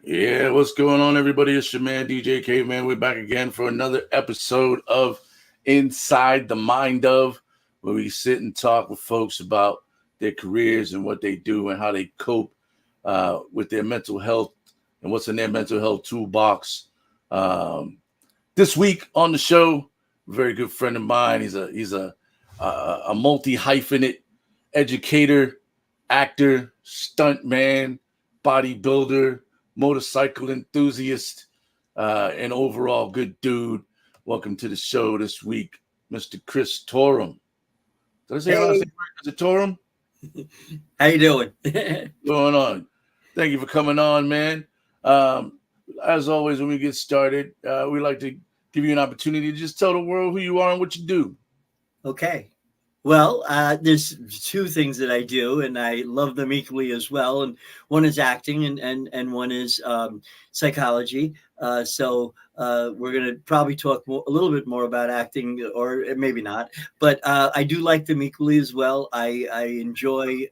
Yeah, what's going on, everybody? It's your man, DJ Caveman. We're back again for another episode of Inside the Mind of, where we sit and talk with folks about their careers and what they do and how they cope with their mental health and what's in their mental health toolbox. Um, this week on the show, a very good friend of mine. He's a multi hyphenate educator, actor, stunt man, bodybuilder, motorcycle enthusiast, and overall good dude. Welcome to the show this week, Mr. Chris Torem. Did I say how I say Hey, it right? Is it Torem? how you doing? What's going on? Thank you for coming on, man. Um, as always, when we get started, we like to give you an opportunity to just tell the world who you are and what you do. Okay. Well, there's two things that I do, and I love them equally as well. And one is acting, and one is psychology. We're going to probably talk a little bit more about acting, or maybe not. But I do like them equally as well. I enjoy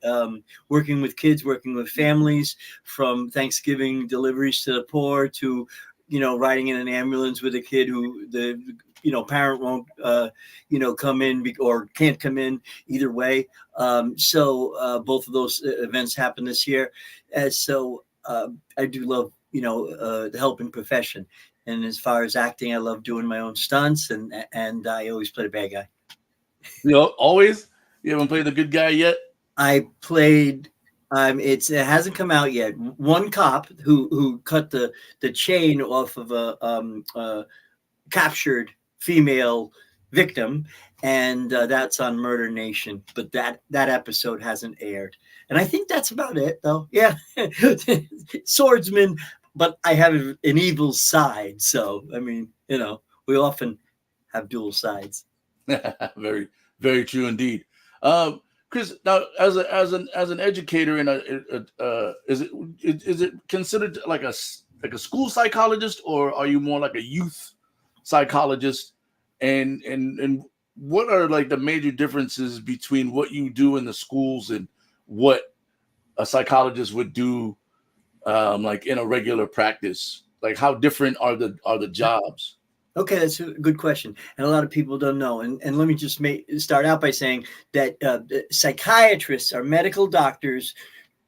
working with kids, working with families, from Thanksgiving deliveries to the poor to riding in an ambulance with a kid who the parent won't come in or can't come in either way. Both of those events happened this year. I do love the helping profession. And as far as acting, I love doing my own stunts, and I always play the bad guy. Always? You haven't played the good guy yet? I played. It hasn't come out yet. One cop who cut the chain off of a captured female victim, and that's on Murder Nation. But that episode hasn't aired, and I think that's about it, though. Yeah, swordsman, but I have an evil side. So I mean, we often have dual sides. Very, very true indeed. Chris, now as an educator and is it considered like a school psychologist, or are you more like a youth psychologist? And what are like the major differences between what you do in the schools and what a psychologist would do, like in a regular practice? Like, how different are the jobs? Okay, that's a good question, and a lot of people don't know. And let me just start out by saying that psychiatrists are medical doctors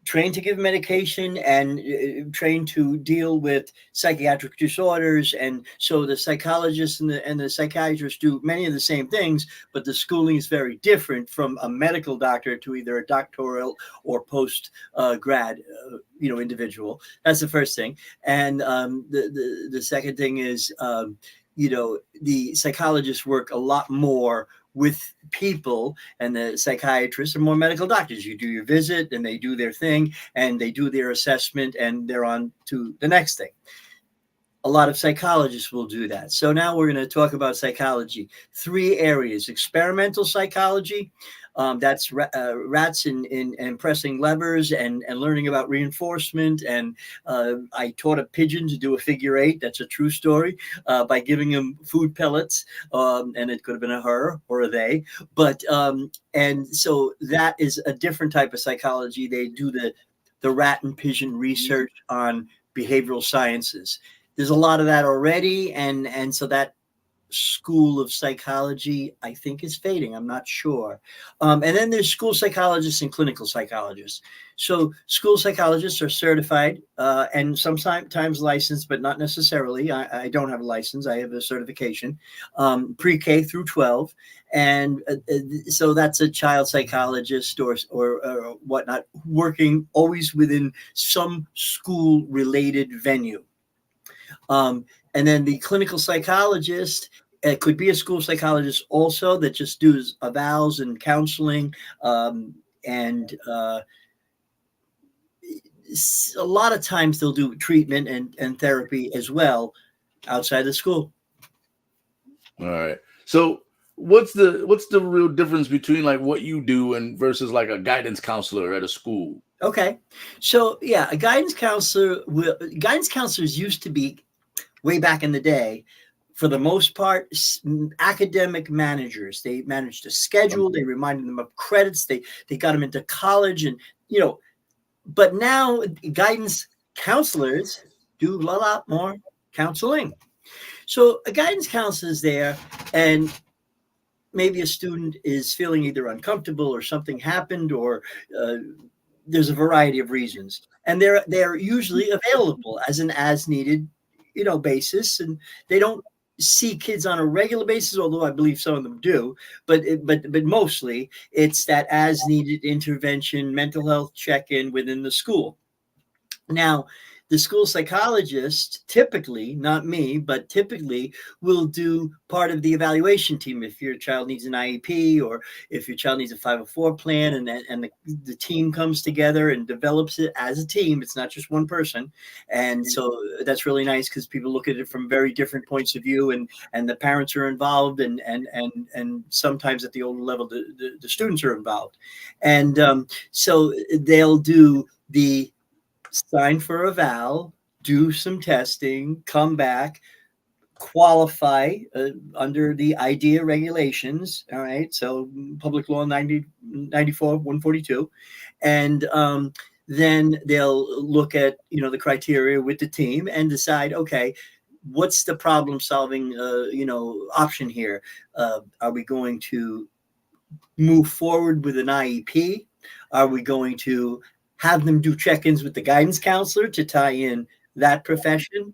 trained to give medication and trained to deal with psychiatric disorders. And so the psychologists and the psychiatrists do many of the same things, but the schooling is very different from a medical doctor to either a doctoral or post grad individual. That's the first thing. And the second thing is the psychologists work a lot more with people, and the psychiatrists are more medical doctors. You do your visit and they do their thing and they do their assessment and they're on to the next thing. A lot of psychologists will do that. So now we're going to talk about psychology. 3 areas: experimental psychology. That's rats and pressing levers and learning about reinforcement. And I taught a pigeon to do a figure 8. That's a true story, by giving him food pellets. And it could have been a her or a they. And so that is a different type of psychology. They do the rat and pigeon research on behavioral sciences. There's a lot of that already. And so that school of psychology, I think, is fading. I'm not sure. And then there's school psychologists and clinical psychologists. So school psychologists are certified and sometimes licensed, but not necessarily. I don't have a license. I have a certification, pre-K through 12. And so that's a child psychologist or whatnot, working always within some school-related venue. And then the clinical psychologist, it could be a school psychologist also, that just does evals and counseling. And a lot of times they'll do treatment and therapy as well outside the school. All right. So what's the real difference between like what you do and versus like a guidance counselor at a school? Okay. So yeah, a guidance counselors used to be, way back in the day, for the most part, academic managers. They managed a schedule. They reminded them of credits. They got them into college, and but now guidance counselors do a lot more counseling. So a guidance counselor is there, and maybe a student is feeling either uncomfortable or something happened, or there's a variety of reasons, and they're usually available as an as needed, basis, and they don't see kids on a regular basis, although I believe some of them do, but mostly it's that as needed intervention, mental health check-in within the school. Now, the school psychologist typically, not me, but typically will do part of the evaluation team if your child needs an IEP, or if your child needs a 504 plan, and the team comes together and develops it as a team. It's not just one person. And so that's really nice, because people look at it from very different points of view, and the parents are involved, and sometimes at the older level, the students are involved. And so they'll do the sign for a eval, do some testing, come back, qualify under the IDEA regulations. All right. So public law 94, 142. And then they'll look at, the criteria with the team and decide, okay, what's the problem solving, option here? Are we going to move forward with an IEP? Are we going to have them do check-ins with the guidance counselor to tie in that profession?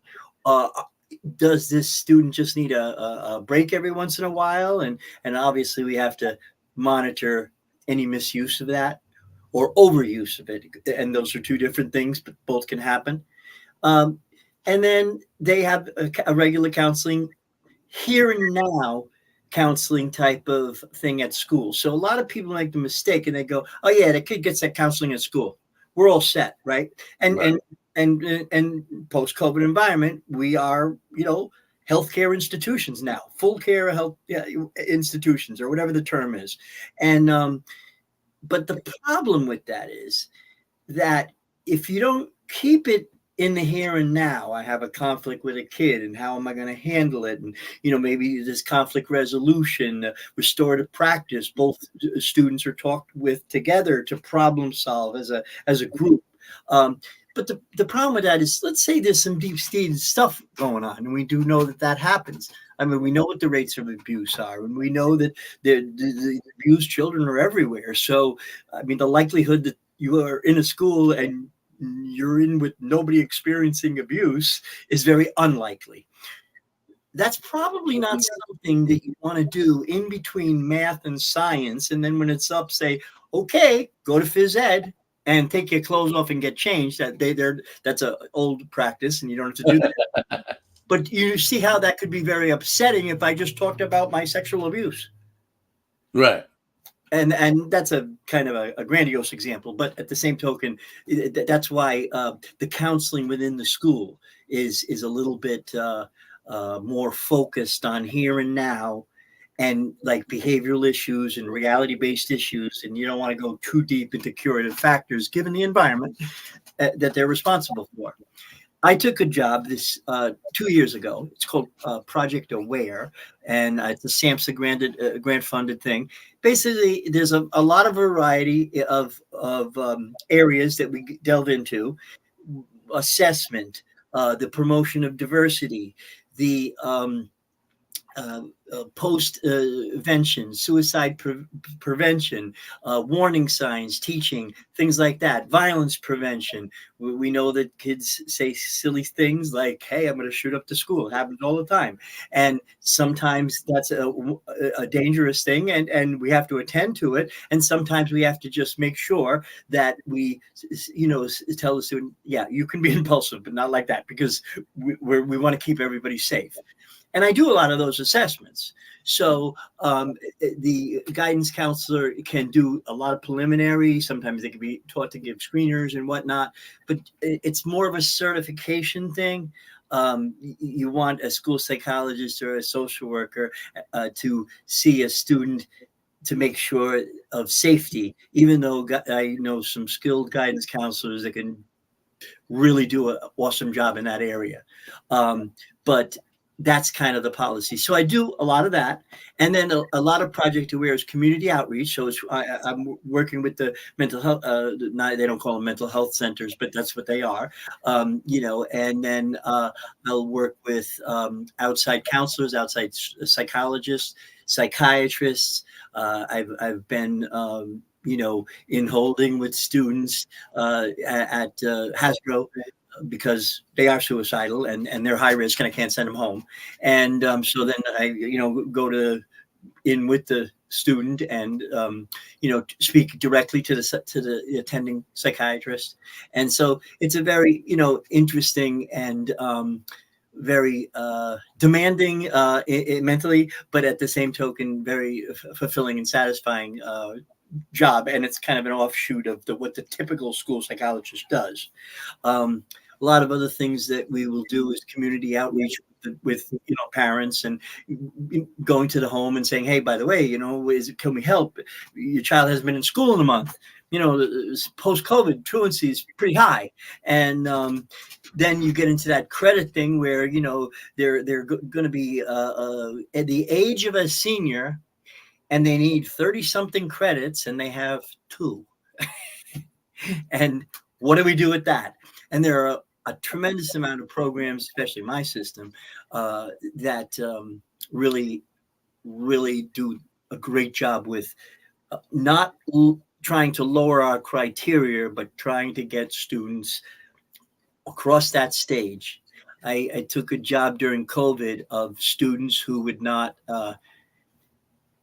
Does this student just need a break every once in a while? And obviously we have to monitor any misuse of that or overuse of it. And those are two different things, but both can happen. And then they have a regular counseling, here and now counseling type of thing at school. So a lot of people make the mistake and they go, oh yeah, the kid gets that counseling at school, we're all set, right? And Right. and post-COVID environment, we are, healthcare institutions now, full care health institutions, or whatever the term is. And but the problem with that is that if you don't keep it in the here and now, I have a conflict with a kid, and how am I going to handle it? And, maybe this conflict resolution, restorative practice, both students are talked with together to problem solve as a group. But the problem with that is, let's say there's some deep-seated stuff going on, and we do know that happens. I mean, we know what the rates of abuse are, and we know that the abused children are everywhere. So, I mean, the likelihood that you are in a school and you're in with nobody experiencing abuse is very unlikely. That's probably not something that you want to do in between math and science. And then when it's up, say, okay, go to phys ed and take your clothes off and get changed. That's an old practice, and you don't have to do that. But you see how that could be very upsetting if I just talked about my sexual abuse. Right. And that's a kind of a grandiose example, but at the same token, that's why the counseling within the school is a little bit more focused on here and now, and like behavioral issues and reality-based issues, and you don't want to go too deep into curative factors given the environment that they're responsible for. I took a job this 2 years ago. It's called Project Aware, and it's a SAMHSA grant-funded thing. Basically, there's a lot of variety of areas that we delve into: assessment, the promotion of diversity, the post-vention, suicide prevention, warning signs, teaching, things like that, violence prevention. We know that kids say silly things like, hey, I'm going to shoot up the school. It happens all the time. And sometimes that's a dangerous thing, and we have to attend to it. And sometimes we have to just make sure that we, tell the student, yeah, you can be impulsive, but not like that, because we want to keep everybody safe. And I do a lot of those assessments. So the guidance counselor can do a lot of preliminary. Sometimes they can be taught to give screeners and whatnot, but it's more of a certification thing. You want a school psychologist or a social worker to see a student to make sure of safety, even though I know some skilled guidance counselors that can really do an awesome job in that area. But that's kind of the policy. So I do a lot of that, and then a lot of Project Aware is community outreach. So I'm working with the mental health. They don't call them mental health centers, but that's what they are. And then I'll work with outside counselors, outside psychologists, psychiatrists. I've been in holding with students at Hasbro, because they are suicidal and they're high risk and I can't send them home. And so then I, go in with the student and, speak directly to the attending psychiatrist. And so it's a very, interesting and very demanding mentally, but at the same token, very fulfilling and satisfying job. And it's kind of an offshoot of what the typical school psychologist does. A lot of other things that we will do is community outreach with parents, and going to the home and saying, hey, by the way, can we help? Your child hasn't been in school in a month. Post-COVID truancy is pretty high. And then you get into that credit thing where, they're going to be at the age of a senior, and they need 30-something credits, and they have 2. And what do we do with that? And there are a tremendous amount of programs, especially my system, that really, really do a great job with not trying to lower our criteria, but trying to get students across that stage. I took a job during COVID of students who would not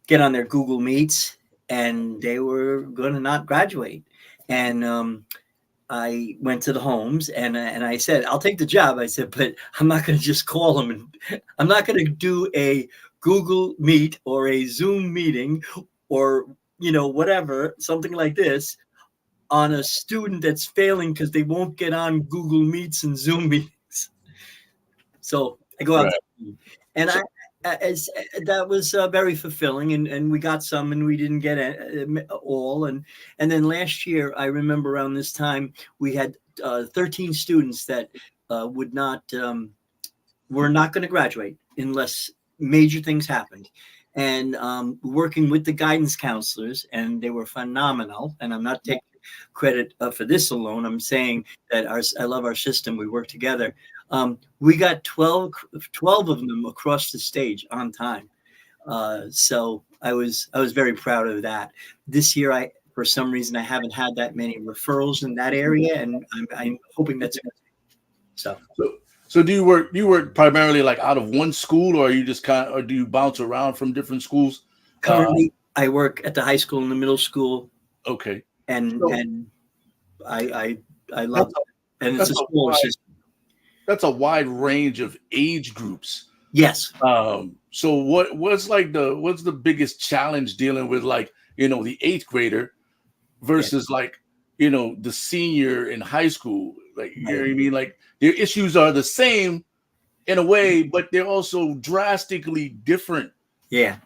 get on their Google Meets, and they were going to not graduate. And I went to the homes and I said, I'll take the job. I said, but I'm not going to just call them, and I'm not going to do a Google Meet or a Zoom meeting or, whatever, something like this on a student that's failing because they won't get on Google Meets and Zoom meetings. So I go out Right. and that was very fulfilling, and we got some, and we didn't get all. And then last year, I remember around this time, we had 13 students that were not going to graduate unless major things happened. And working with the guidance counselors, and they were phenomenal. And I'm not taking credit for this alone. I'm saying that I love our system. We work together. We got 12 of them across the stage on time. So I was very proud of that. This year, for some reason, I haven't had that many referrals in that area, and I'm hoping that's so. So do you work primarily like out of one school, or are you just or do you bounce around from different schools? Currently, I work at the high school and the middle school. Okay. And I love it. And it's a smaller system. That's a wide range of age groups. Yes. So what's the biggest challenge dealing with, like, the 8th grader versus the senior in high school? Like, you know what I mean? Like, their issues are the same in a way, but they're also drastically different. Yeah.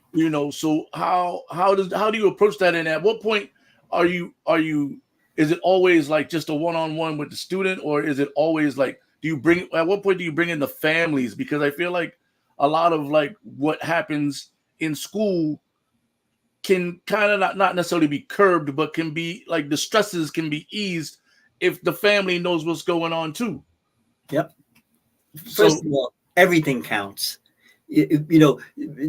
So how do you approach that? And at what point are you is it always like just a one-on-one with the student, or is it always like, at what point do you bring in the families? Because I feel like a lot of like what happens in school can kind of not necessarily be curbed, but can be like the stresses can be eased if the family knows what's going on too. Yep. First of all, everything counts.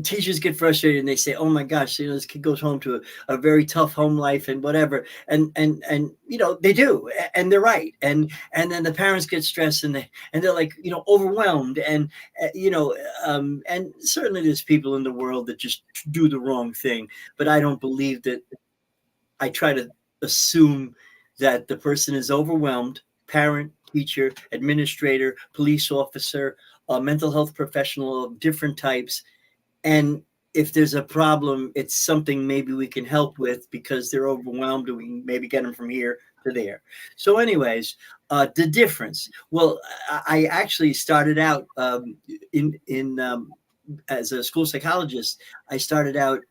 Teachers get frustrated and they say, "Oh my gosh, this kid goes home to a very tough home life and whatever," and they do, and they're right, and then the parents get stressed and they're like overwhelmed, and and certainly there's people in the world that just do the wrong thing, but I don't believe that. I try to assume that the person is overwhelmed, parent, teacher, administrator, police officer, a mental health professional of different types. And if there's a problem, it's something maybe we can help with because they're overwhelmed, and we can maybe get them from here to there. So anyways, the difference. Well, I actually started out as a school psychologist. I started out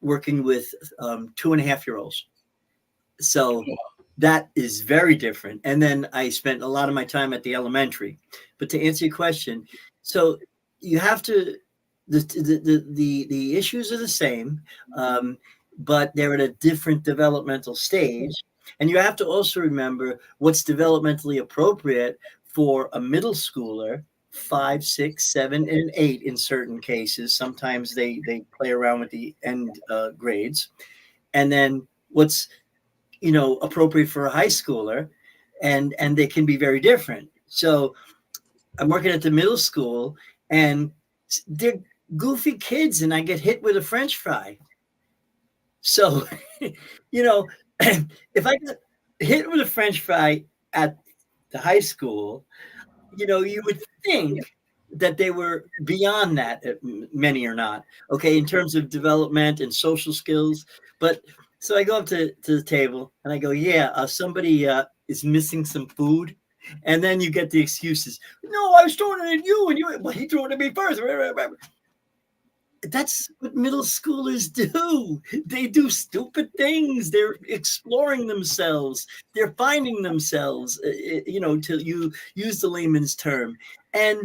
working with 2.5-year-olds. So that is very different. And then I spent a lot of my time at the elementary. But to answer your question, so you have to, the issues are the same, but they're at a different developmental stage. And you have to also remember what's developmentally appropriate for a middle schooler, 5, 6, 7, and 8 in certain cases. Sometimes they play around with the end grades. And then what's, appropriate for a high schooler, and they can be very different. So I'm working at the middle school, and they're goofy kids, and I get hit with a French fry. So, you know, if I get hit with a French fry at the high school, you would think that they were beyond that. Many are not. Okay, in terms of development and social skills. But so I go up to the table and I go, yeah, somebody is missing some food. And then you get the excuses. No, I was throwing it at you, and well, he threw it at me first. That's what middle schoolers do. They do stupid things. They're exploring themselves. They're finding themselves, to you use the layman's term. And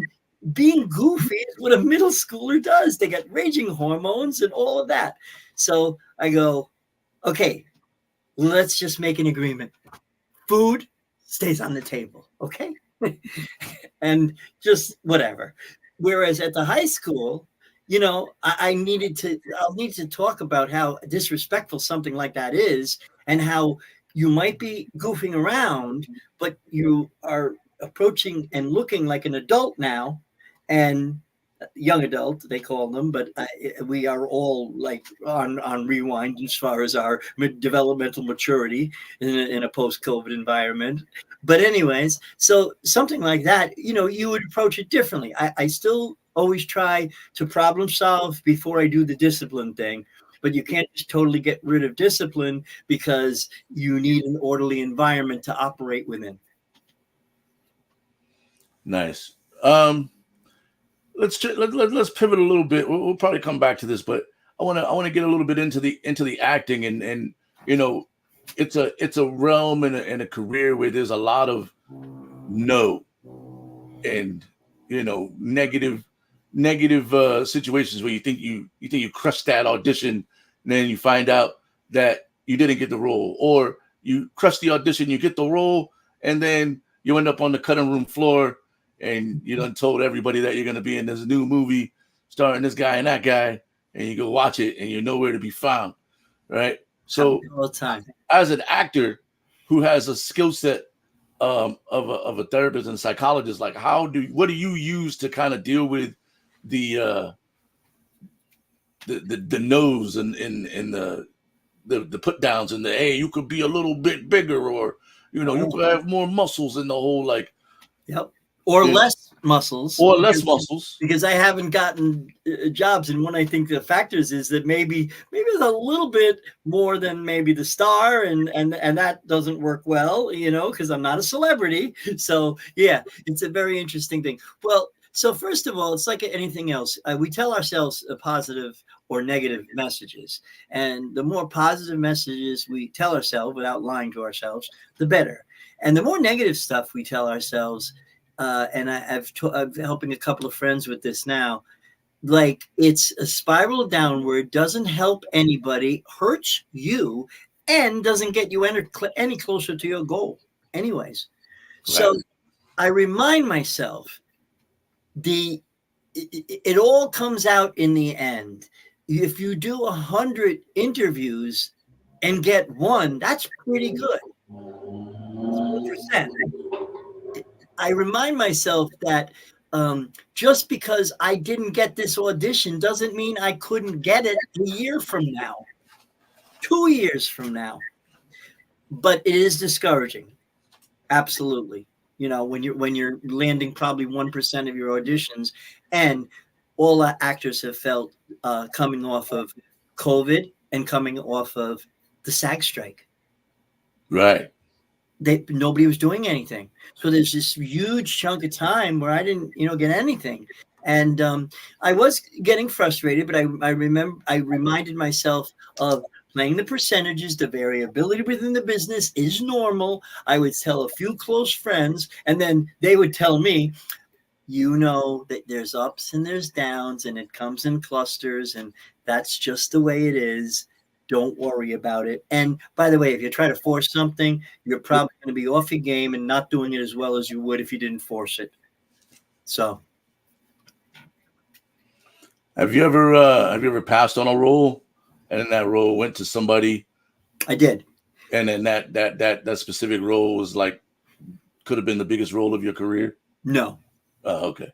being goofy is what a middle schooler does. They get raging hormones and all of that. So I go, okay, let's just make an agreement. Food stays on the table, okay? And just whatever. Whereas at the high school, I'll need to talk about how disrespectful something like that is, and how you might be goofing around, but you are approaching and looking like an adult now, and young adult, they call them, but we are all like on rewind as far as our developmental maturity in a post-COVID environment. But anyways, so something like that, you would approach it differently. I still always try to problem solve before I do the discipline thing. But you can't just totally get rid of discipline, because you need an orderly environment to operate within. Nice. Let's pivot a little bit. We'll probably come back to this, but I want to get a little bit into the acting, and it's a realm and a career where there's a lot of no and negative situations where you think you crushed that audition, and then you find out that you didn't get the role, or you crush the audition, you get the role, and then you end up on the cutting room floor, and you done told everybody that you're going to be in this new movie starring this guy and that guy, and you go watch it and you're nowhere to be found, right? So all the time, as an actor who has a skill set of a therapist and psychologist, like what do you use to kind of deal with the no's and the put downs, and hey, you could be a little bit bigger, or you could have more muscles in the whole, like, yep, or less muscles, muscles, because I haven't gotten jobs. And one, I think the factors is that maybe it's a little bit more than maybe the star, and that doesn't work well, because I'm not a celebrity. So yeah, it's a very interesting thing. Well, so first of all, it's like anything else. We tell ourselves positive or negative messages. And the more positive messages we tell ourselves without lying to ourselves, the better. And the more negative stuff we tell ourselves, and I'm helping a couple of friends with this now, like it's a spiral downward, doesn't help anybody, hurts you, and doesn't get you any closer to your goal anyways. Right. So I remind myself, it all comes out in the end. If you do 100 interviews and get one, that's pretty good. 1%. I remind myself that just because I didn't get this audition doesn't mean I couldn't get it a year from now, 2 years from now. But it is discouraging. Absolutely. When you're landing probably 1% of your auditions, and all actors have felt coming off of COVID and coming off of the SAG strike. Right. Nobody was doing anything. So there's this huge chunk of time where I didn't, get anything. And I was getting frustrated, but I reminded myself of playing the percentages. The variability within the business is normal. I would tell a few close friends, and then they would tell me, you know that there's ups and there's downs, and it comes in clusters, and that's just the way it is. Don't worry about it. And by the way, if you try to force something, you're probably going to be off your game and not doing it as well as you would if you didn't force it. So, Have you ever passed on a role, and then that role went to somebody, I did. and then that specific role was like could have been the biggest role of your career? No, Oh, okay.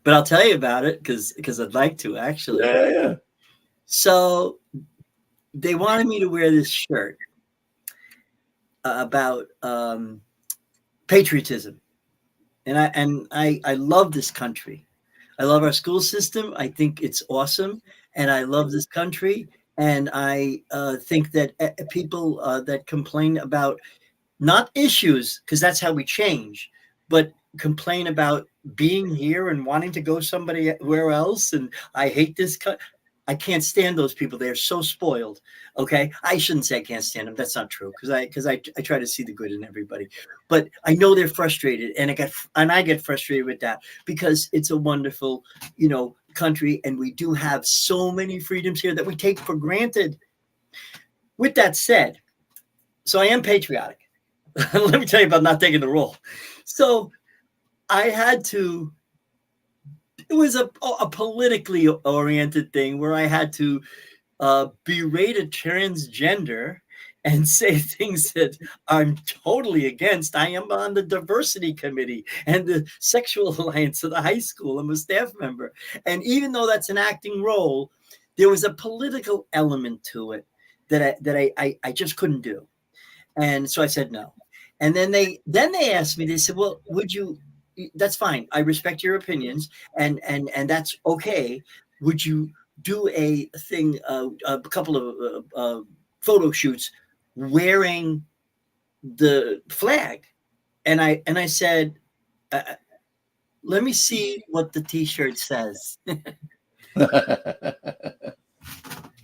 but I'll tell you about it because I'd like to actually. Yeah. So they wanted me to wear this shirt about patriotism, and I love this country. I love our school system. I think it's awesome, and I love this country. And I think that people that complain about not issues, because that's how we change, but complain about being here and wanting to go somewhere else. And I hate this. I can't stand those people. They're so spoiled. Okay, I shouldn't say I can't stand them. That's not true, because I try to see the good in everybody. But I know they're frustrated, and I get frustrated with that, because it's a wonderful, country, and we do have so many freedoms here that we take for granted. With that said, so I am patriotic. Let me tell you about not taking the role. So I had to. It was a politically oriented thing where I had to berate a transgender and say things that I'm totally against. I am on the diversity committee and the sexual alliance of the high school. I'm a staff member. And even though that's an acting role, there was a political element to it that I just couldn't do. And so I said no. And then they asked me, they said, well, that's fine. I respect your opinions, and that's okay. Would you do a thing, a couple of photo shoots wearing the flag? And I said, let me see what the T-shirt says.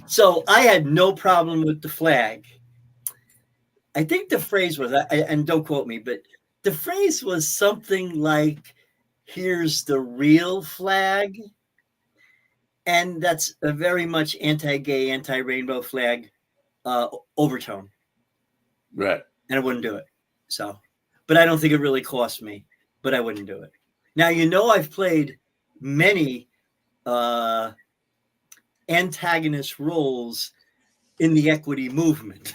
So I had no problem with the flag. I think the phrase was, and don't quote me, but the phrase was something like, here's the real flag. And that's a very much anti-gay, anti-rainbow flag overtone. Right. And I wouldn't do it. So, but I don't think it really cost me, but I wouldn't do it. Now, I've played many antagonist roles in the equity movement.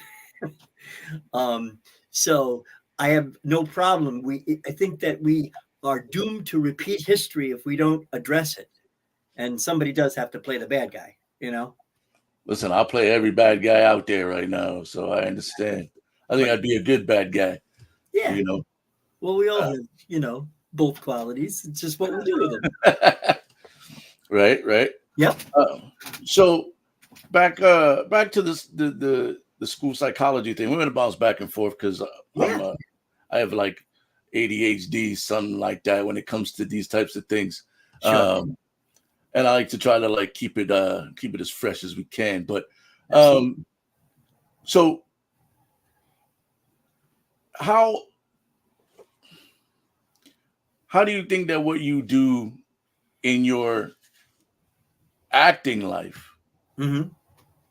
So I have no problem. I think that we are doomed to repeat history if we don't address it. And somebody does have to play the bad guy, Listen, I'll play every bad guy out there right now, so I understand. I think I'd be a good bad guy. Yeah. Well, we all have, both qualities. It's just what we do with them. Right. Yep. So back to this the school psychology thing. We're gonna bounce back and forth because I have like ADHD, something like that, when it comes to these types of things. Sure. And I like to try to like keep it as fresh as we can. But so how do you think that what you do in your acting life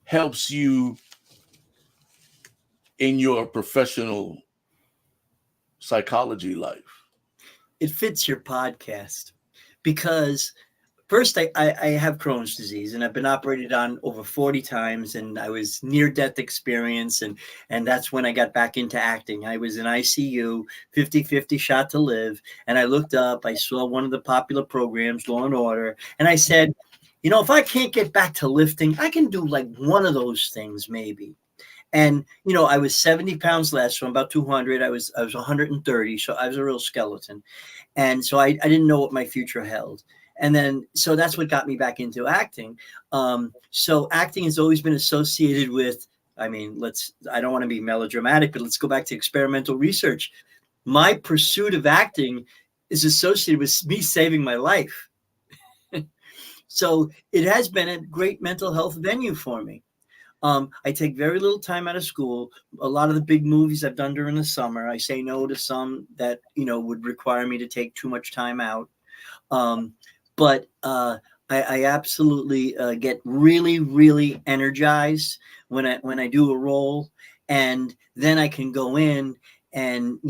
helps you in your professional psychology life? It fits your podcast because first I have Crohn's disease, and I've been operated on over 40 times, and I was near-death experience, and that's when I got back into acting. I was in ICU, 50-50 shot to live, and I looked up, I saw one of the popular programs, Law and Order, and I said, if I can't get back to lifting, I can do like one of those things maybe. And, I was 70 pounds less, so I'm about 200. I was 130, so I was a real skeleton. And so I didn't know what my future held. And then, so that's what got me back into acting. So acting has always been associated with, I don't want to be melodramatic, but let's go back to experimental research. My pursuit of acting is associated with me saving my life. So it has been a great mental health venue for me. I take very little time out of school. A lot of the big movies I've done during the summer, I say no to some that, would require me to take too much time out. But I absolutely get really, really energized when I do a role, and then I can go in and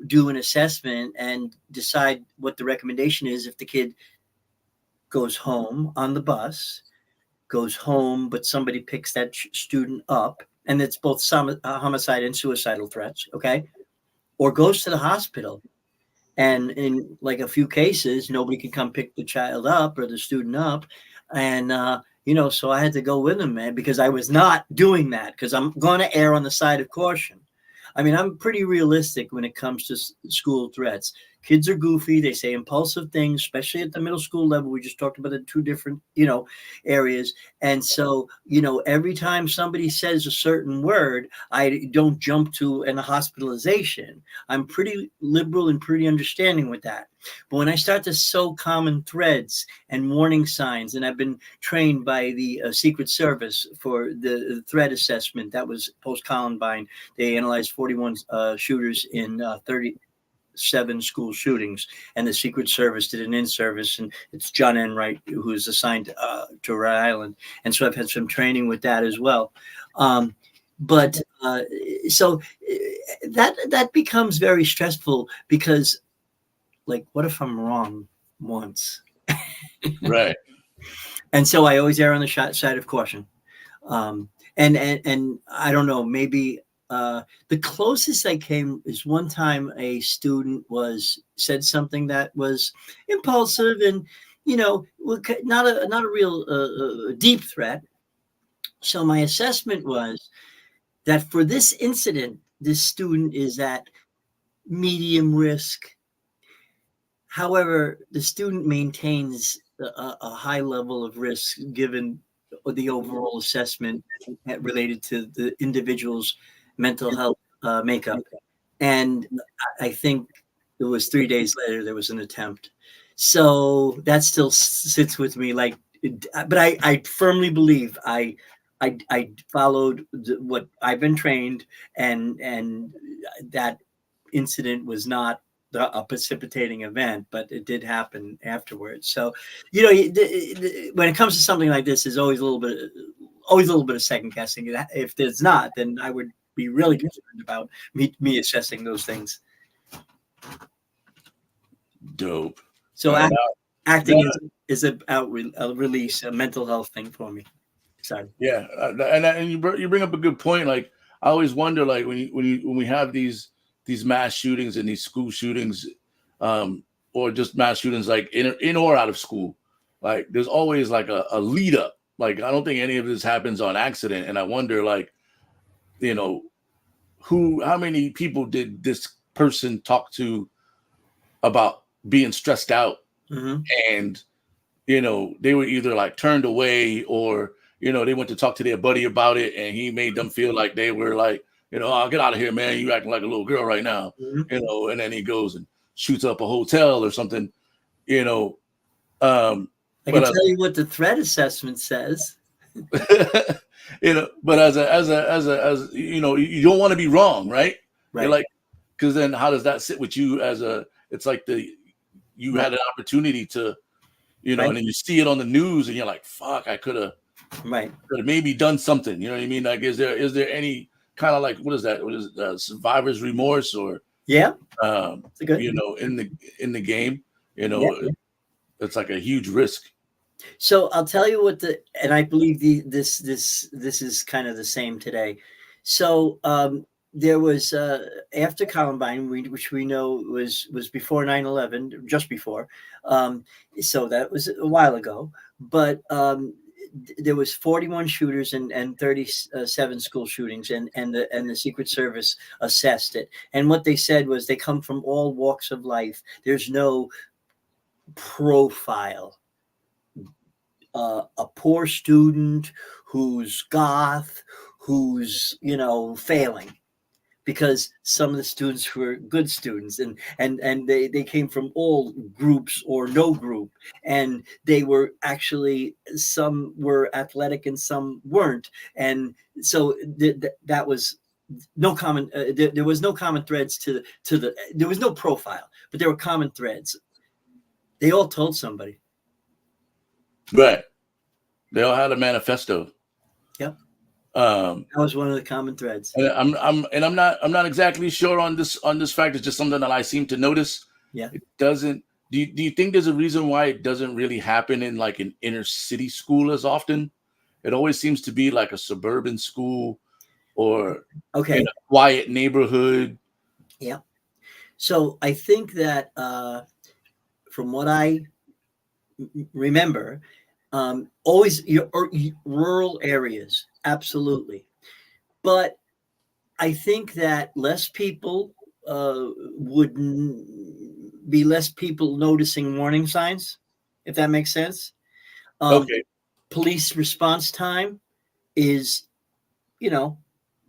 do an assessment and decide what the recommendation is if the kid goes home on the bus, goes home, but somebody picks that student up, and it's both homicide and suicidal threats, okay, or goes to the hospital. And in like a few cases, nobody could come pick the child up or the student up. And, so I had to go with him, man, because I was not doing that, because I'm going to err on the side of caution. I mean, I'm pretty realistic when it comes to school threats. Kids are goofy. They say impulsive things, especially at the middle school level. We just talked about the two different, areas. And so, every time somebody says a certain word, I don't jump to a hospitalization. I'm pretty liberal and pretty understanding with that. But when I start to sow common threads and warning signs, and I've been trained by the Secret Service for the threat assessment that was post-Columbine. They analyzed 41 shooters in 37 school shootings, and the Secret Service did an in-service, and it's John Enright who is assigned to Rhode Island. And so I've had some training with that as well. But so that becomes very stressful, because like, what if I'm wrong once? Right. And so I always err on the side of caution. And I don't know, maybe the closest I came is one time a student said something that was impulsive and, not a real deep threat. So my assessment was that for this incident, this student is at medium risk. However, the student maintains a high level of risk given the overall assessment related to the individual's mental health makeup. And I think it was 3 days later there was an attempt. So that still sits with me. But I firmly believe I followed what I've been trained, and that incident was not a precipitating event, but it did happen afterwards. So, when it comes to something like this, there's always a little bit of second guessing. If there's not, then I would be really concerned about me assessing those things. Dope. So acting is a release, a mental health thing for me. Sorry. Yeah, and you bring up a good point. Like, I always wonder, like, when we have these mass shootings and these school shootings, or just mass shootings, like in or out of school, like there's always like a lead up. Like, I don't think any of this happens on accident, and I wonder, like, how many people did this person talk to about being stressed out, Mm-hmm. and they were either like turned away, or they went to talk to their buddy about it, and he made them feel like they were like, "Oh, get out of here, man! You acting like a little girl right now." Mm-hmm. And then he goes and shoots up a hotel or something. I can tell you what the threat assessment says. But as you don't want to be wrong, right? Right. You're like, because then how does that sit with you it's like you had an opportunity to, Right. And then you see it on the news and you're like, fuck, I could have maybe done something. You know what I mean? Like, is there any kind of like, what is that? What is it? Survivor's remorse, or yeah, good. In the game, it's like a huge risk. So I'll tell you and I believe this is kind of the same today. So there was after Columbine, which we know was before 9/11, just before. So that was a while ago. But there was 41 shooters and 37 school shootings, and the Secret Service assessed it. And what they said was they come from all walks of life. There's no profile. A poor student who's goth, who's failing, because some of the students were good students, and they came from all groups or no group, and they were actually, some were athletic and some weren't, and so that was no common, there was no common threads to the there was no profile, but there were common threads. They all told somebody. Right. They all had a manifesto. Yep. That was one of the common threads. And I'm not exactly sure on this fact. It's just something that I seem to notice. Yeah. It doesn't. Do you think there's a reason why it doesn't really happen in like an inner city school as often? It always seems to be like a suburban school or in a quiet neighborhood. Yeah. So I think that from what I remember, always your rural areas, absolutely. But I think that less people would be less people noticing warning signs, if that makes sense. Okay. Police response time is,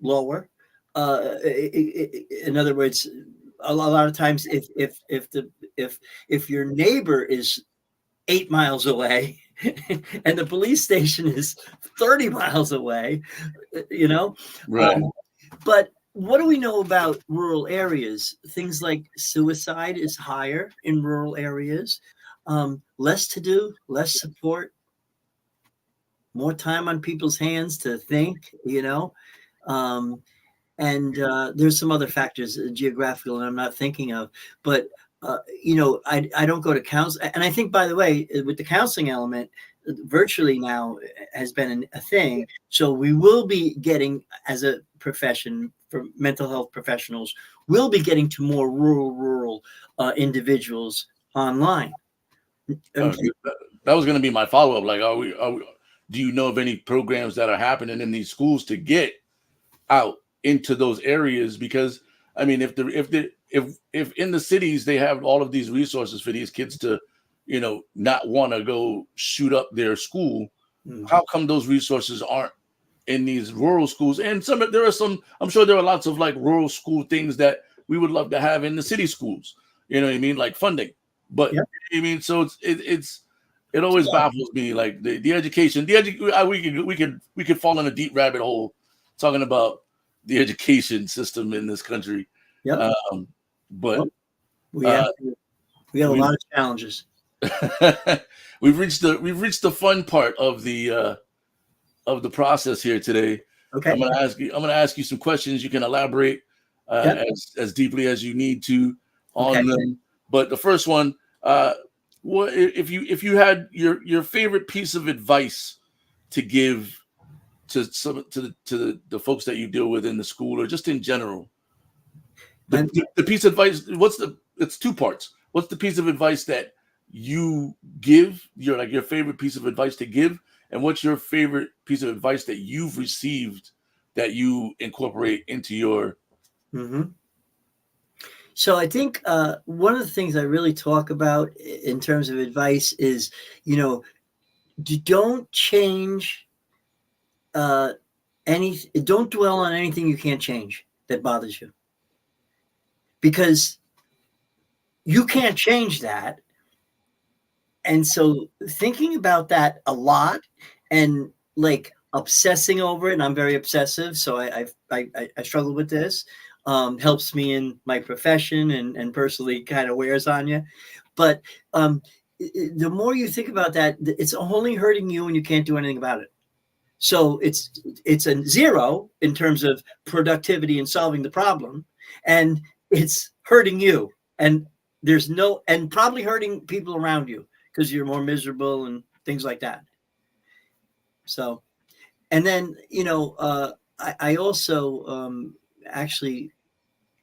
lower. In other words, a lot of times, if your neighbor is 8 miles away and the police station is 30 miles away, Right. But what do we know about rural areas? Things like suicide is higher in rural areas, less to do, less support, more time on people's hands to think, and there's some other factors, geographical, and I'm not thinking of, but I don't go to counseling. And I think, by the way, with the counseling element, virtually now has been a thing. So we will be getting, as a profession for mental health professionals, we'll be getting to more rural individuals online. That was going to be my follow-up. Like, do you know of any programs that are happening in these schools to get out into those areas? Because I mean, if in the cities they have all of these resources for these kids to, not want to go shoot up their school, how come those resources aren't in these rural schools? And I'm sure there are lots of like rural school things that we would love to have in the city schools. You know what I mean? Like funding. But I mean, so it always baffles me, like the education. We could fall in a deep rabbit hole talking about the education system in this country. Yeah. But we have a lot of challenges. we've reached the fun part of the process here today. Okay. I'm gonna ask you some questions. You can elaborate as deeply as you need to on them. But the first one, what if you had your favorite piece of advice to give to the folks that you deal with in the school or just in general? The piece of advice, it's two parts. What's the piece of advice that you give, your favorite piece of advice to give, and what's your favorite piece of advice that you've received that you incorporate into your So I think one of the things I really talk about in terms of advice is, don't change don't dwell on anything you can't change that bothers you, because you can't change that. And so thinking about that a lot and like obsessing over it, and I'm very obsessive, so I struggle with this, helps me in my profession and personally kind of wears on you. But the more you think about that, it's only hurting you and you can't do anything about it. So it's a zero in terms of productivity and solving the problem, and it's hurting you, and and probably hurting people around you because you're more miserable and things like that. So, and then I also actually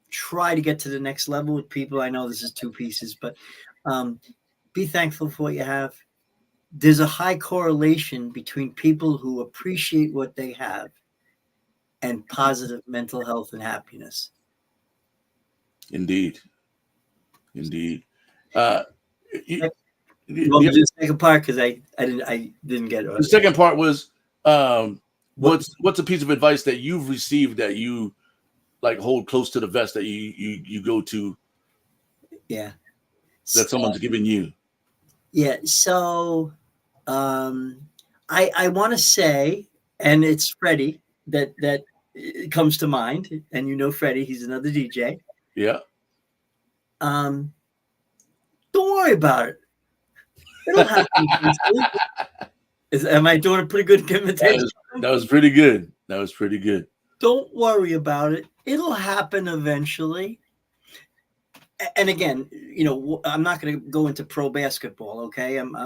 try to get to the next level with people. I know this is two pieces, but be thankful for what you have. There's a high correlation between people who appreciate what they have and positive mental health and happiness. Indeed. You want me to do the second part, because I didn't get it. The second part was what's a piece of advice that you've received that you like hold close to the vest that you go to Yeah. that someone's giving you? Yeah. So I want to say, and it's Freddie that comes to mind, and you know Freddie, he's another DJ. Yeah. Don't worry about it. It'll happen eventually. Am I doing a pretty good imitation? That was pretty good. That was pretty good. Don't worry about it. It'll happen eventually. And again, you know, I'm not going to go into pro basketball. Okay, I'm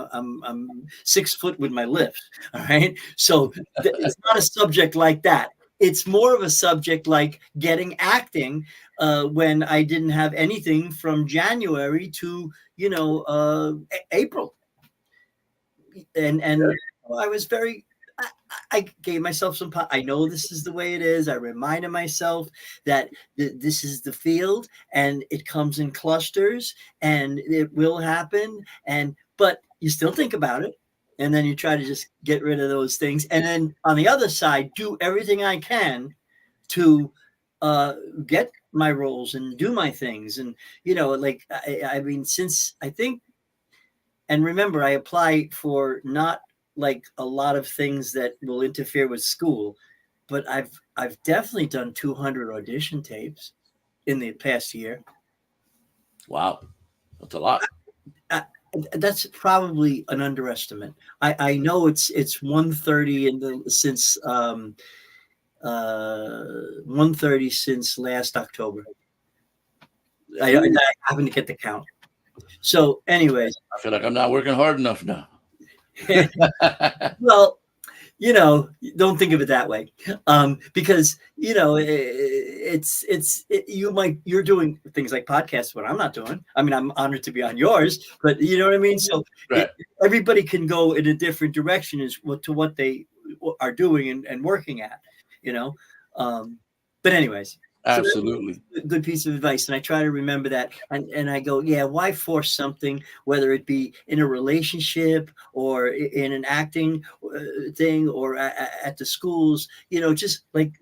6 foot with my lifts. All right, so it's not a subject like that. It's more of a subject like getting acting when I didn't have anything from January to April, and I was very. I gave myself some. I know this is the way it is. I reminded myself that this is the field, and it comes in clusters, and it will happen. But you still think about it, and then you try to just get rid of those things. And then on the other side, do everything I can to get my roles and do my things. And like I mean, since I think, and remember, I apply for not like a lot of things that will interfere with school, but I've definitely done 200 audition tapes in the past year. Wow, that's a lot. That's probably an underestimate. I know it's 130 since 130 since last October. I happen to get the count. So, anyways, I feel like I'm not working hard enough now. Well, don't think of it that way, because you're doing things like podcasts, what I'm not doing. I mean, I'm honored to be on yours, but you know what I mean. So right. Everybody can go in a different direction to what they are doing and working at, But anyways. Absolutely. So good piece of advice. And I try to remember that. And I go, yeah, why force something, whether it be in a relationship or in an acting thing or at the schools, just like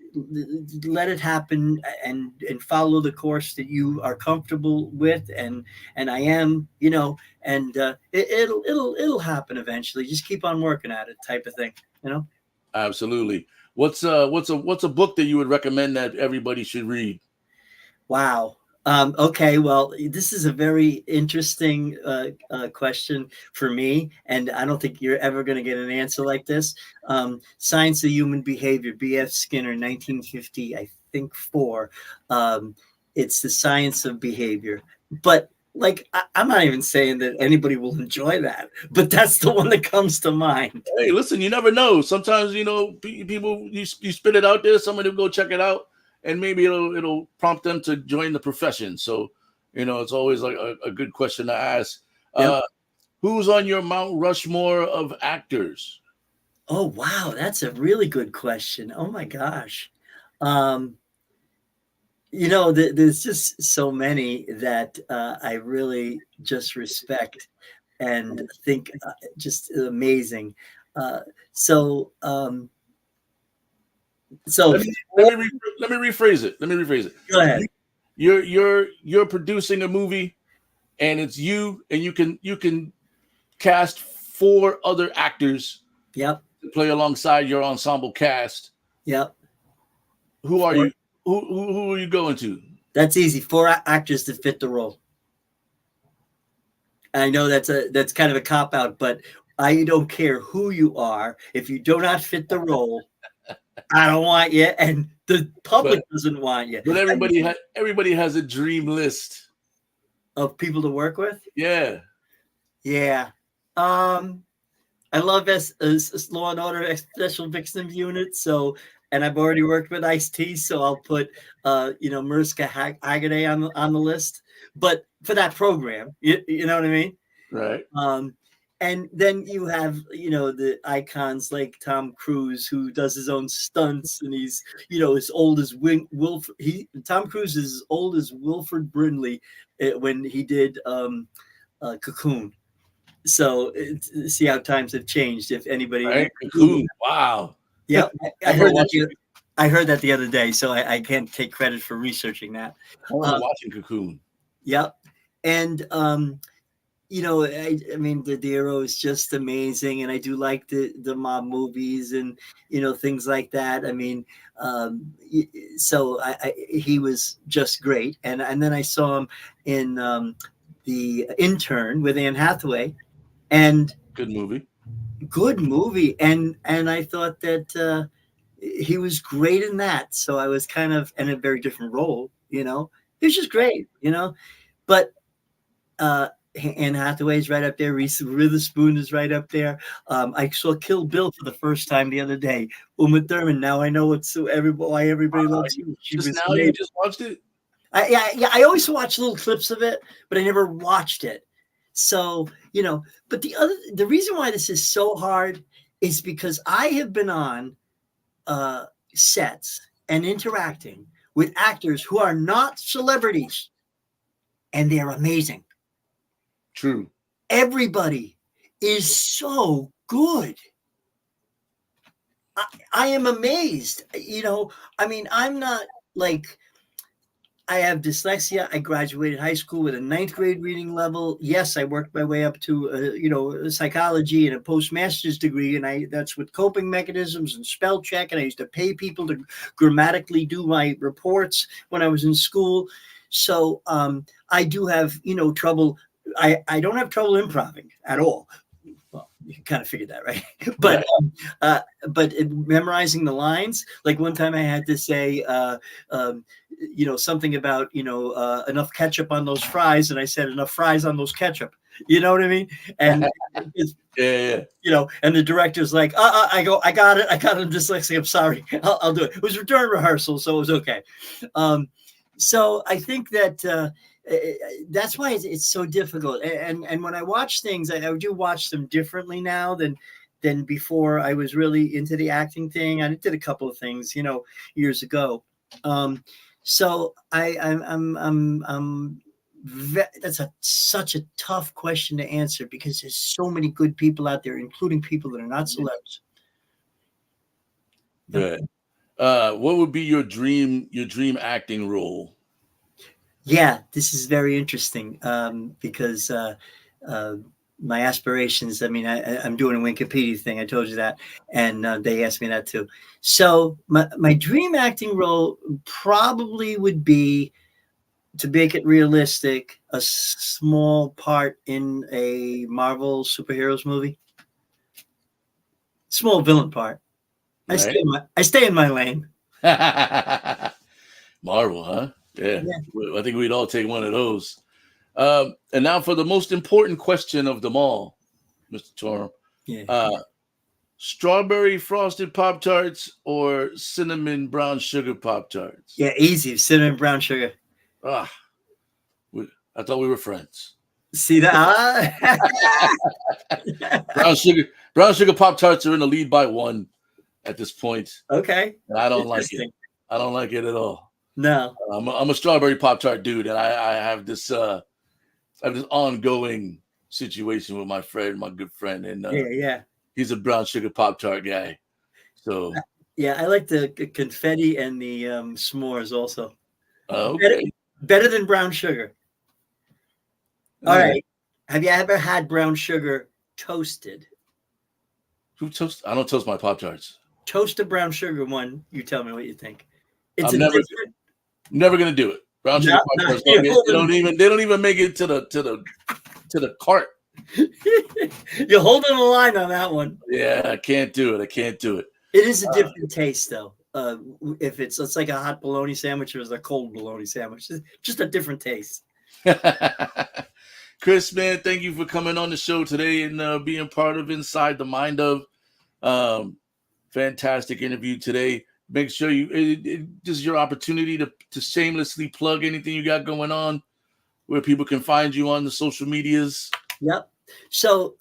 let it happen and follow the course that you are comfortable with. And I am, and it'll happen eventually. Just keep on working at it type of thing, Absolutely. What's a book that you would recommend that everybody should read? Wow. Okay. Well, this is a very interesting question for me, and I don't think you're ever going to get an answer like this. Science of Human Behavior, B.F. Skinner, 1950, I think 4. It's the science of behavior. But like, I'm not even saying that anybody will enjoy that, but that's the one that comes to mind. Hey, listen, you never know. Sometimes, people, you spit it out there, somebody will go check it out, and maybe it'll prompt them to join the profession. So, it's always like a good question to ask. Yep. Who's on your Mount Rushmore of actors? Oh, wow. That's a really good question. Oh my gosh. There's just so many that I really just respect and think just amazing. So let me rephrase it. Go ahead. You're producing a movie, and it's you, and you can cast 4 other actors. Yep. To play alongside your ensemble cast. Yep. Who are you? Who are you going to? That's easy. 4 actors that fit the role. I know that's kind of a cop out, but I don't care who you are. If you do not fit the role, I don't want you, and the public doesn't want you. But everybody has a dream list of people to work with. Yeah. Yeah. I love Law and Order Special Victims Unit. So, and I've already worked with Ice-T, so I'll put Mariska Hargitay on the list. But for that program, you know what I mean? Right. And then you have, the icons like Tom Cruise, who does his own stunts, and he's, as old as Wilford. Tom Cruise is as old as Wilford Brimley when he did Cocoon. So see how times have changed. If anybody, right? Cocoon, wow. Yeah, I heard that. I heard that the other day, so I can't take credit for researching that. I remember watching Cocoon. Yep. And you know, I mean, the Niro is just amazing, and I do like the mob movies and you know things like that. I mean, so he was just great, and then I saw him in the Intern with Anne Hathaway, and Good movie. and I thought that he was great in that. So I was kind of in a very different role, you know. He was just great, you know, but. Anne Hathaway's right up there. Reese Witherspoon is right up there. I saw Kill Bill for the first time the other day. Uma Thurman. Now I know why everybody loves you. Just now, you just watched it. Yeah. I always watch little clips of it, but I never watched it. So you know, but the reason why this is so hard is because I have been on sets and interacting with actors who are not celebrities, and they're amazing. True. Everybody is so good. I am amazed. You know, I mean, I'm not like, I have dyslexia. I graduated high school with a 9th grade reading level. Yes, I worked my way up to, you know, psychology and a postmaster's degree. And that's with coping mechanisms and spell check. And I used to pay people to grammatically do my reports when I was in school. So I do have, you know, trouble. I don't have trouble improving at all. Well, you can kind of figure that, right? But memorizing the lines, like one time I had to say, you know, something about, you know, enough ketchup on those fries, and I said enough fries on those ketchup. You know what I mean? And yeah. You know, and the director's like, I go, I got it. I'm dyslexic. I'm sorry. I'll do it. It was during rehearsal, so it was okay. So I think that. That's why it's so difficult. And when I watch things, I do watch them differently now than before. I was really into the acting thing. I did a couple of things, you know, years ago. So that's such a tough question to answer because there's so many good people out there, including people that are not celebs. Good. What would be your dream acting role? Yeah, this is very interesting because my aspirations, I mean, I'm doing a Wikipedia thing. I told you that. And they asked me that too. So my dream acting role probably would be, to make it realistic, a small part in a Marvel superheroes movie. Small villain part. Right. I stay in my lane. Marvel, huh? Yeah. I think we'd all take one of those. And now for the most important question of them all, Mr. Torem. Yeah. Strawberry frosted Pop-Tarts or cinnamon brown sugar Pop-Tarts? Yeah, easy. Cinnamon brown sugar. I thought we were friends. See that? brown sugar Pop-Tarts are in the lead by 1 at this point. Okay. And I don't like it. I don't like it at all. No. I'm a strawberry Pop-Tart dude, and I have this ongoing situation with my good friend, and he's a brown sugar Pop-Tart guy. So yeah, I like the confetti and the s'mores also. Okay. Better than brown sugar. All right. Have you ever had brown sugar toasted? Who toast? I don't toast my Pop-Tarts. Toast a brown sugar one. You tell me what you think. It's never gonna do it. Brown sugar Pop-Tarts they don't even make it to the cart. You're holding the line on that one. Yeah, I can't do it. It is a different taste though. If it's like a hot bologna sandwich or a cold bologna sandwich, it's just a different taste. Chris, man, thank you for coming on the show today and being part of Inside the Mind of. Fantastic interview today. Make sure this is your opportunity to shamelessly plug anything you got going on, where people can find you on the social medias. Yep. So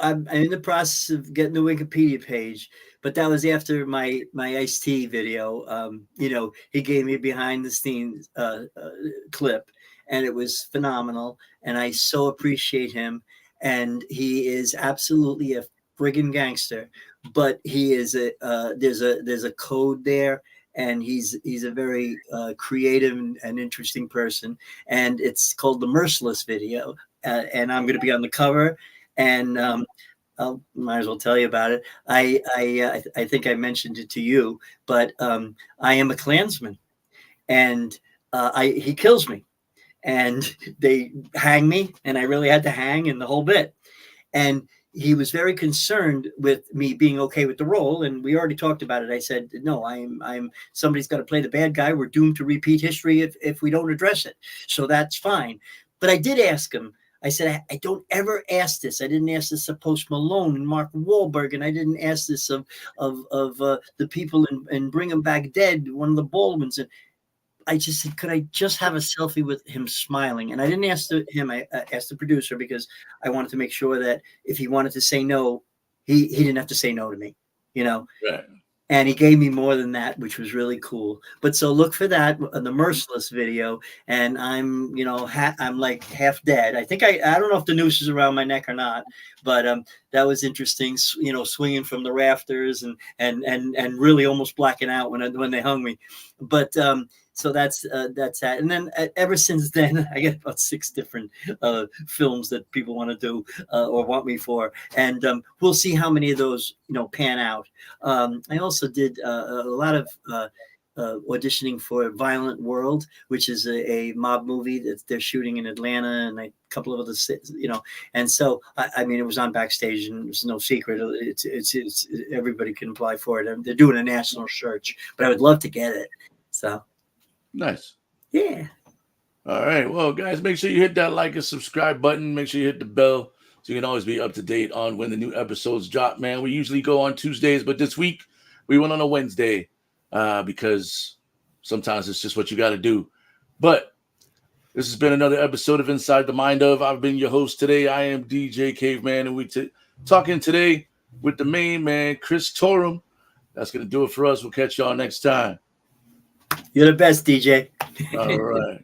I'm in the process of getting the Wikipedia page, but that was after my Ice-T video. You know, he gave me a behind the scenes clip, and it was phenomenal. And I so appreciate him. And he is absolutely a friggin' gangster. But he is there's a code there, and he's a very creative and interesting person. And it's called the Merciless video, and I'm going to be on the cover. And I might as well tell you about it. I think I mentioned it to you, but I am a Klansman, and he kills me, and they hang me, and I really had to hang in the whole bit. And he was very concerned with me being okay with the role, and we already talked about it. I said, no, I'm somebody's got to play the bad guy. We're doomed to repeat history if we don't address it. So that's fine. But I did ask him. I said, I don't ever ask this. I didn't ask this of Post Malone and Mark Wahlberg, and I didn't ask this of the people in Bring 'Em Back Dead, one of the Baldwins. And I just said, could I just have a selfie with him smiling? And I didn't ask him. I asked the producer, because I wanted to make sure that if he wanted to say no, he didn't have to say no to me, you know? Right. And he gave me more than that, which was really cool. But so look for that, the Merciless video. And I'm, I'm like half dead. I think I don't know if the noose is around my neck or not, but that was interesting, swinging from the rafters and really almost blacking out when they hung me. But so that's that. And then ever since then, I get about 6 different films that people want to do or want me for, and we'll see how many of those pan out. I also did a lot of auditioning for Violent World, which is a mob movie that they're shooting in Atlanta and a couple of other cities, and so I mean, it was on Backstage, and it's no secret. It's everybody can apply for it. They're doing a national search, but I would love to get it. So. Nice. Yeah. All right. Well, guys, make sure you hit that like and subscribe button. Make sure you hit the bell so you can always be up to date on when the new episodes drop, man. We usually go on Tuesdays, but this week we went on a Wednesday because sometimes it's just what you got to do. But this has been another episode of Inside the Mind of. I've been your host today. I am DJ Caveman, and we talking today with the main man, Chris Torem. That's going to do it for us. We'll catch y'all next time. You're the best, DJ. All right.